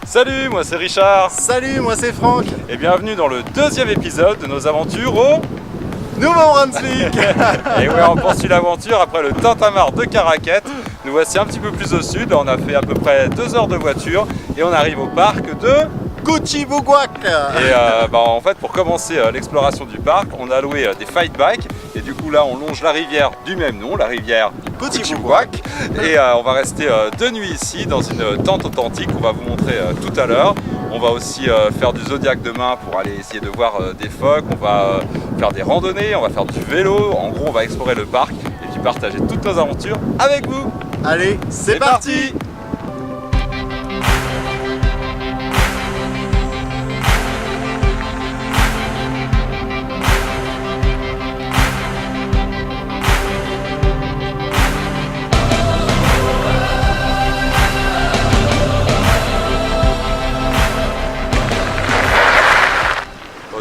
Salut, moi c'est Richard. Salut, moi c'est Franck. Et bienvenue dans le deuxième épisode de nos aventures au Nouveau-Brunswick. Et ouais, on poursuit l'aventure après le tintamarre de Caraquet. Nous voici un petit peu plus au sud, on a fait à peu près 2 heures de voiture et on arrive au parc de Couchibougouac. Et en fait, pour commencer l'exploration du parc, on a loué des fight bikes. Et du coup là, on longe la rivière du même nom, la rivière Couchibougouac. Et on va rester 2 nuits ici dans une tente authentique qu'on va vous montrer tout à l'heure. On va aussi faire du zodiac demain pour aller essayer de voir des phoques. On va faire des randonnées, on va faire du vélo. En gros, on va explorer le parc et puis partager toutes nos aventures avec vous. Allez, c'est parti.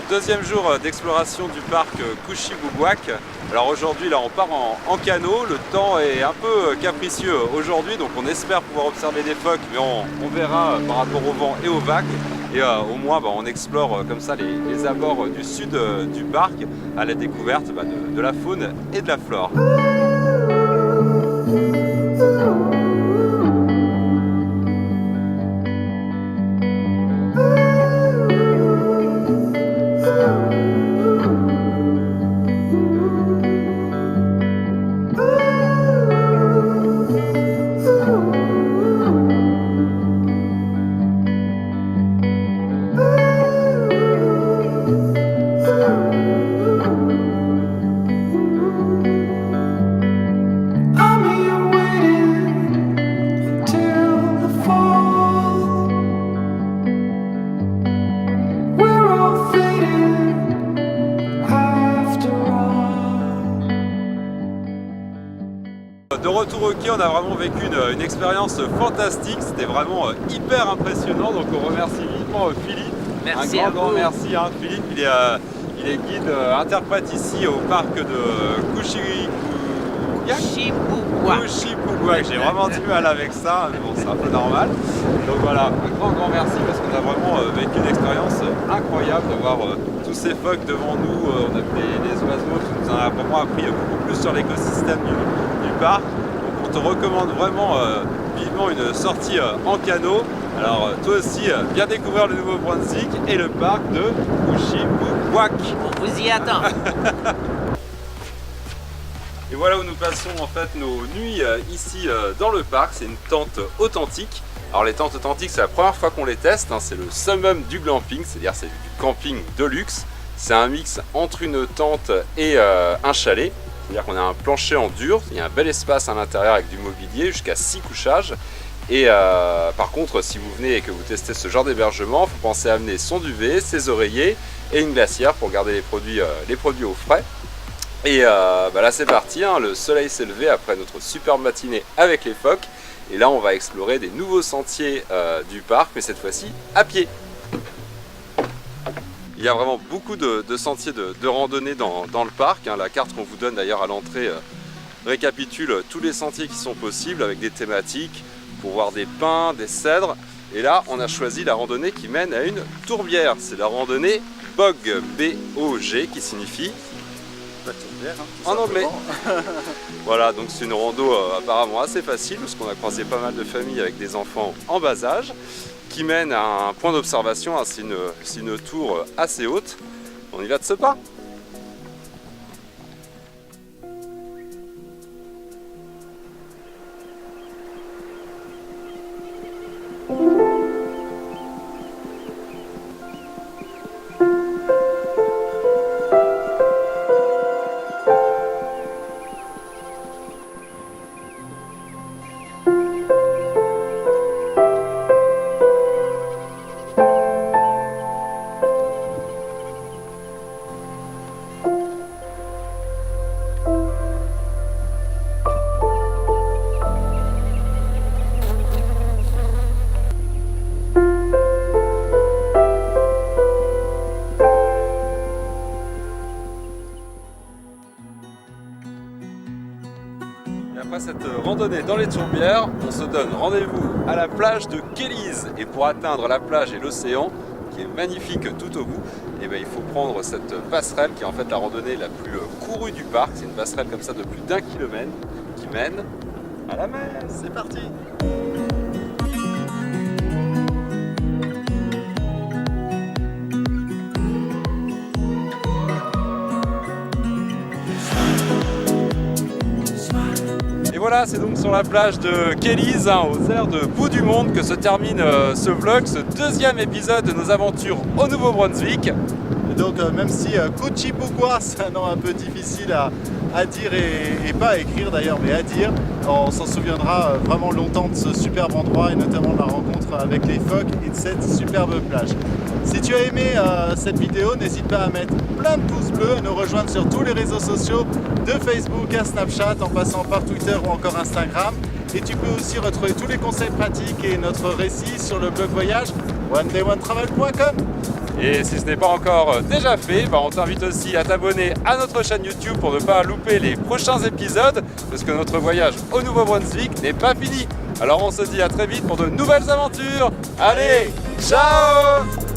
Deuxième jour d'exploration du parc Couchibougouac. Alors aujourd'hui là on part en canot, le temps est un peu capricieux aujourd'hui donc on espère pouvoir observer des phoques mais on verra par rapport au vent et aux vagues et au moins on explore comme ça les abords du sud du parc à la découverte de la faune et de la flore. De retour au quai, on a vraiment vécu une expérience fantastique, c'était vraiment hyper impressionnant, donc on remercie vivement Philippe. Merci un grand merci hein. Philippe, il est guide interprète ici au parc de Couchibougouac. J'ai vraiment du mal avec ça, mais bon c'est un peu normal. Donc voilà, un grand merci parce qu'on a vraiment vécu une expérience incroyable de voir tous ces phoques devant nous, on a vu les oiseaux qui nous ont vraiment appris beaucoup plus sur l'écosystème du parc. Donc on te recommande vraiment vivement une sortie en canot. Alors toi aussi, viens découvrir le Nouveau-Brunswick et le parc de Couchibougouac. On vous y attend. Et voilà où nous passons en fait nos nuits ici dans le parc. C'est une tente authentique. Alors les tentes authentiques, c'est la première fois qu'on les teste, hein. C'est le summum du glamping, c'est-à-dire c'est du camping de luxe. C'est un mix entre une tente et un chalet. C'est-à-dire qu'on a un plancher en dur, il y a un bel espace à l'intérieur avec du mobilier, jusqu'à 6 couchages. Et par contre, si vous venez et que vous testez ce genre d'hébergement, il faut penser à amener son duvet, ses oreillers et une glacière pour garder les produits au frais. Et là c'est parti, hein, le soleil s'est levé après notre superbe matinée avec les phoques. Et là on va explorer des nouveaux sentiers du parc, mais cette fois-ci à pied. Il y a vraiment beaucoup de sentiers de randonnée dans le parc, hein. La carte qu'on vous donne d'ailleurs à l'entrée récapitule tous les sentiers qui sont possibles avec des thématiques pour voir des pins, des cèdres. Et là on a choisi la randonnée qui mène à une tourbière, c'est la randonnée BOG, B-O-G, qui signifie en anglais. Voilà, donc c'est une rando apparemment assez facile parce qu'on a croisé pas mal de familles avec des enfants en bas âge qui mène à un point d'observation, hein. C'est une tour assez haute. On y va de ce pas. cette randonnée dans les tourbières, on se donne rendez-vous à la plage de Kelly's. Et pour atteindre la plage et l'océan, qui est magnifique tout au bout, et ben, il faut prendre cette passerelle qui est en fait la randonnée la plus courue du parc. C'est une passerelle comme ça de plus d'1 kilomètre qui mène à la mer. C'est parti. Et voilà, c'est donc sur la plage de Kelly's, aux aires de bout du monde, que se termine ce vlog, ce deuxième épisode de nos aventures au Nouveau-Brunswick. Et donc même si Cochibouguas, c'est un nom un peu difficile à dire et pas à écrire d'ailleurs, mais à dire, on s'en souviendra vraiment longtemps de ce superbe endroit et notamment de la rencontre avec les phoques et de cette superbe plage. Si tu as aimé cette vidéo, n'hésite pas à mettre plein de pouces bleus, à nous rejoindre sur tous les réseaux sociaux, de Facebook à Snapchat, en passant par Twitter ou encore Instagram. Et tu peux aussi retrouver tous les conseils pratiques et notre récit sur le blog voyage onedayOneTravel.com. Et si ce n'est pas encore déjà fait, on t'invite aussi à t'abonner à notre chaîne YouTube pour ne pas louper les prochains épisodes, parce que notre voyage au Nouveau-Brunswick n'est pas fini. Alors on se dit à très vite pour de nouvelles aventures. Allez, ciao!